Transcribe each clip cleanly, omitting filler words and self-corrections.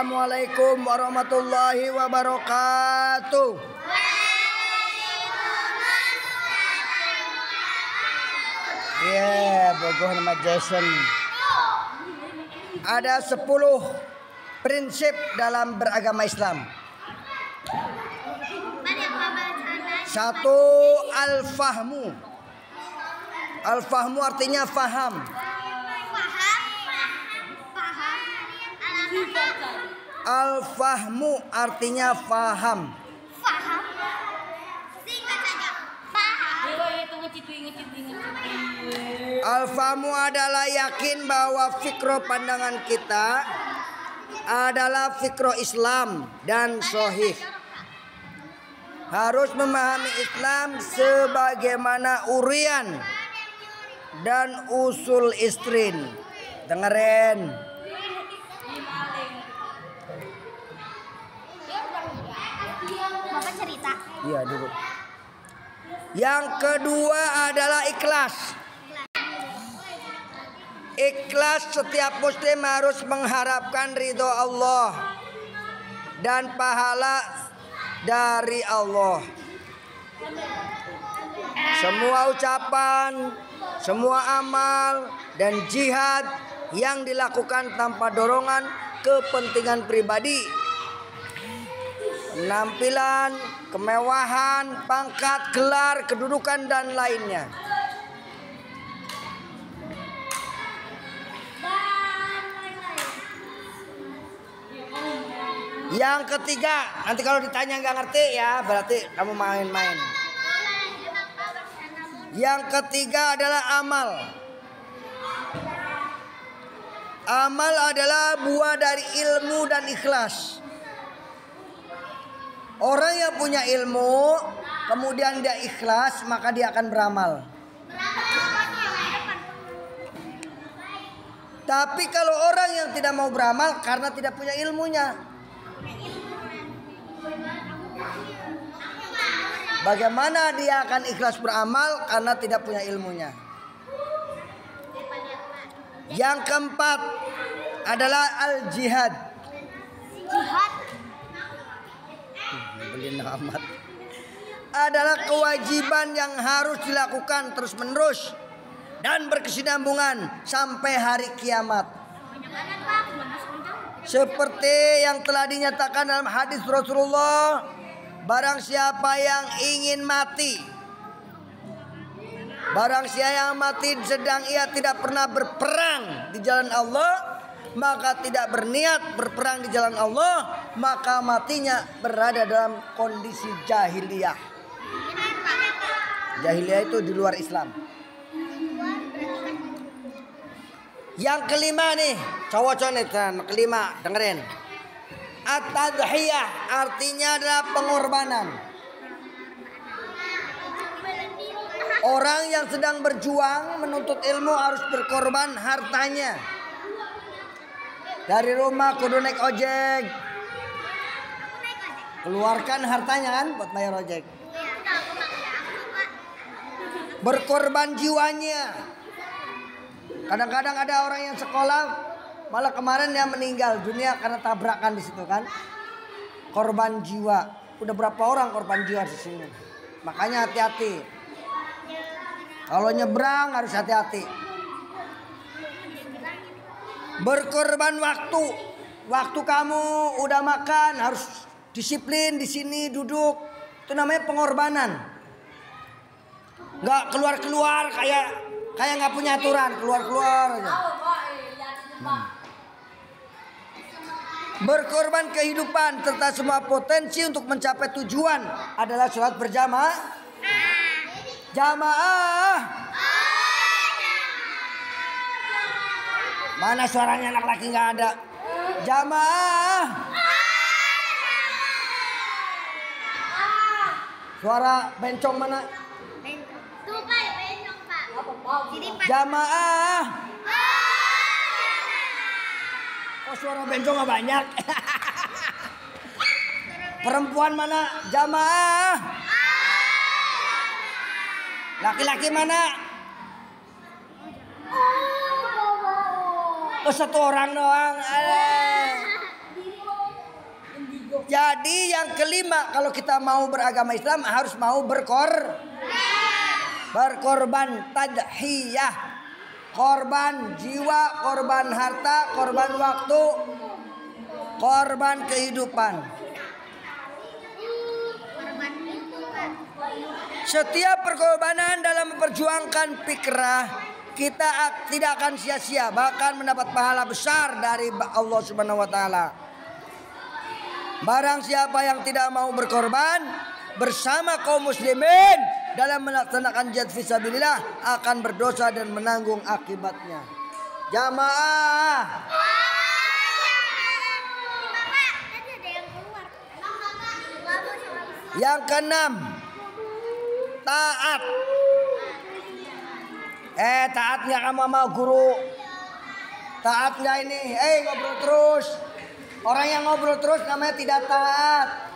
Assalamualaikum warahmatullahi wabarakatuh. Bogoh nama Jason. Ada 10 prinsip dalam beragama Islam. 1. Al-fahmu. Al-fahmu artinya faham. Al-fahmu artinya faham. Faham. Singkat saja. Paham. Al-fahmu adalah yakin bahwa fikro pandangan kita adalah fikro Islam dan sahih. Harus memahami Islam sebagaimana urian dan usul istrin. Dengerin. Bapak cerita. Iya dulu. Yang kedua adalah ikhlas. Ikhlas, setiap muslim harus mengharapkan ridho Allah dan pahala dari Allah. Semua ucapan, semua amal dan jihad yang dilakukan tanpa dorongan kepentingan pribadi, penampilan, kemewahan, pangkat, gelar, kedudukan dan lainnya. Yang ketiga, nanti kalau ditanya nggak ngerti ya berarti kamu main-main. Yang ketiga adalah amal. Amal adalah buah dari ilmu dan ikhlas. Orang yang punya ilmu kemudian dia ikhlas, maka dia akan beramal. Tapi kalau orang yang tidak mau beramal karena tidak punya ilmunya, bagaimana dia akan ikhlas beramal karena tidak punya ilmunya? Yang keempat adalah al-jihad. Jihad. Amat. Adalah kewajiban yang harus dilakukan terus-menerus dan berkesinambungan sampai hari kiamat. Seperti yang telah dinyatakan dalam hadis Rasulullah, barang siapa yang ingin mati, barang siapa yang mati sedang ia tidak pernah berperang di jalan Allah, maka tidak berniat berperang di jalan Allah, maka matinya berada dalam kondisi jahiliyah. Jahiliyah itu di luar Islam. Yang kelima nih, cowok-cowok nih, kelima dengerin. At-tadhiyah artinya adalah pengorbanan. Orang yang sedang berjuang menuntut ilmu harus berkorban hartanya. Dari rumah kudu naik ojek. Keluarkan hartanya kan buat bayar ojek. Berkorban jiwanya. Kadang-kadang ada orang yang sekolah, malah kemarin dia meninggal dunia karena tabrakan di situ kan. Korban jiwa. Udah berapa orang korban jiwa di sini. Makanya hati-hati. Kalau nyebrang harus hati-hati. Berkorban waktu. Waktu kamu udah makan harus disiplin di sini duduk. Itu namanya pengorbanan. Nggak keluar-keluar kayak nggak punya aturan, keluar-keluar aja. Berkorban kehidupan serta semua potensi untuk mencapai tujuan adalah sholat berjamaah. Jamaah. Mana suaranya anak laki nggak ada? Jamaah. Suara bencong mana? Tuh Pak, bencong Pak. Jamaah. Oh suara bencong nggak banyak. Perempuan mana? Jamaah. Laki-laki mana? Oh satu orang doang. Jadi yang kelima, kalau kita mau beragama Islam harus mau berkorban, tadhiyah, korban jiwa, korban harta, korban waktu, korban kehidupan. Setiap perkorbanan dalam memperjuangkan fikrah kita tidak akan sia-sia, bahkan mendapat pahala besar dari Allah Subhanahu wa taala. Barang siapa yang tidak mau berkorban bersama kaum muslimin dalam melaksanakan jihad fisabilillah akan berdosa dan menanggung akibatnya. Jamaah. Yang keenam, taat. Taatnya kamu sama guru. Taatnya ini, ngobrol terus. Orang yang ngobrol terus namanya tidak taat.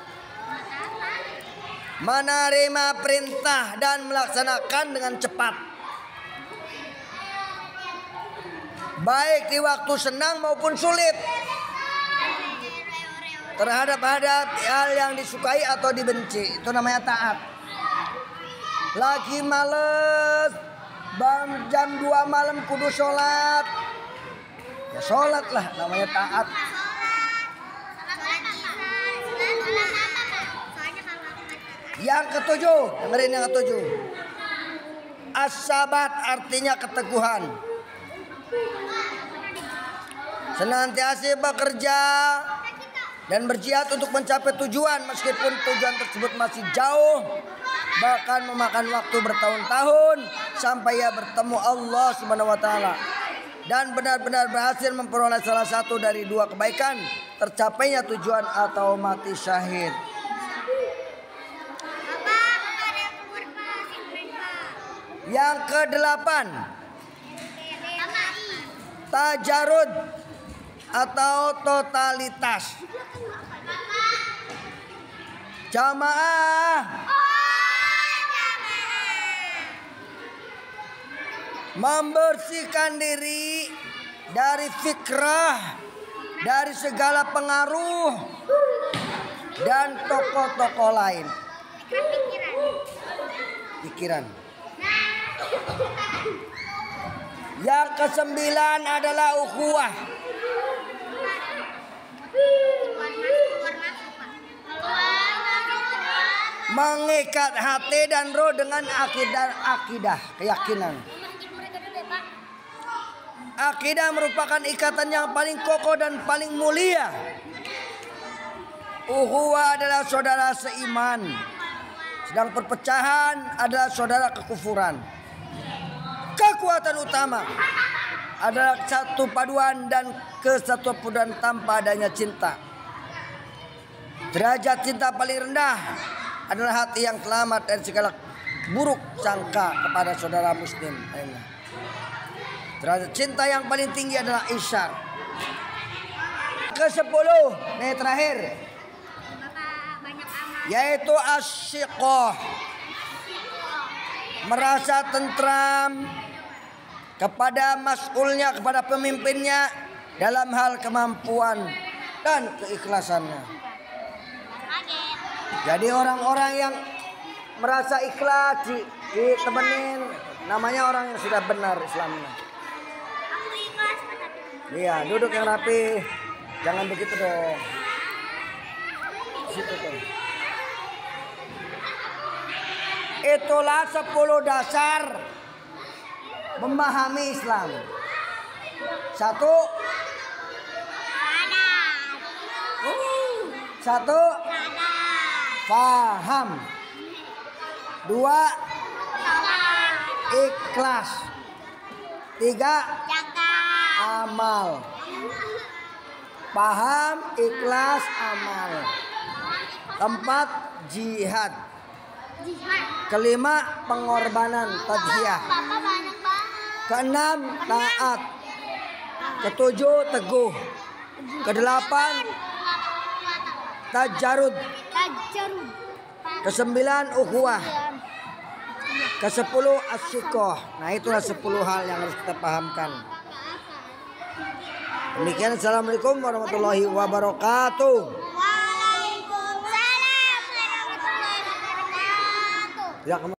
Menerima perintah dan melaksanakan dengan cepat. Baik di waktu senang maupun sulit. Terhadap hal yang disukai atau dibenci. Itu namanya taat. Lagi males, jam 2 malam kudu sholat. Ya sholat lah, namanya taat. Yang ketujuh, dengerin yang ketujuh. As-sabat artinya keteguhan. Senantiasa bekerja dan berjihad untuk mencapai tujuan meskipun tujuan tersebut masih jauh, bahkan memakan waktu bertahun-tahun sampai ia bertemu Allah Subhanahu wa taala dan benar-benar berhasil memperoleh salah satu dari dua kebaikan, tercapainya tujuan atau mati syahid. Yang kedelapan, tajarud atau totalitas. Jamaah. Membersihkan diri dari fikrah, dari segala pengaruh dan tokoh-tokoh lain. Pikiran. Yang kesembilan adalah ukhuwah. Mengikat hati dan roh dengan akidah, keyakinan. Akidah merupakan ikatan yang paling kokoh dan paling mulia. Ukhuwah adalah saudara seiman, sedang perpecahan adalah saudara kekufuran. Kekuatan utama adalah satu paduan dan kesatuan tanpa adanya cinta. Derajat cinta paling rendah adalah hati yang selamat dari segala buruk sangka kepada saudara muslim. Derajat cinta yang paling tinggi adalah ihsan. Ke-10, nih terakhir, yaitu asyiqah, merasa tentram kepada mas'ulnya, kepada pemimpinnya dalam hal kemampuan dan keikhlasannya. Jadi orang-orang yang merasa ikhlas ditemenin, namanya orang yang sudah benar Islamnya. Iya, duduk yang rapi, jangan begitu dong. Situ tuh. Itulah 10 dasar memahami Islam. 1, paham. 2, ikhlas. 3, amal. Paham, ikhlas, amal. 4, jihad. 5, pengorbanan, tadhiyah. 6, taat. 7, teguh. 8, tajarud. 9, ukhuwah. 10, asyiqah. Nah, itulah 10 hal yang harus kita pahamkan. Demikian, assalamualaikum warahmatullahi wabarakatuh. Ya, kamu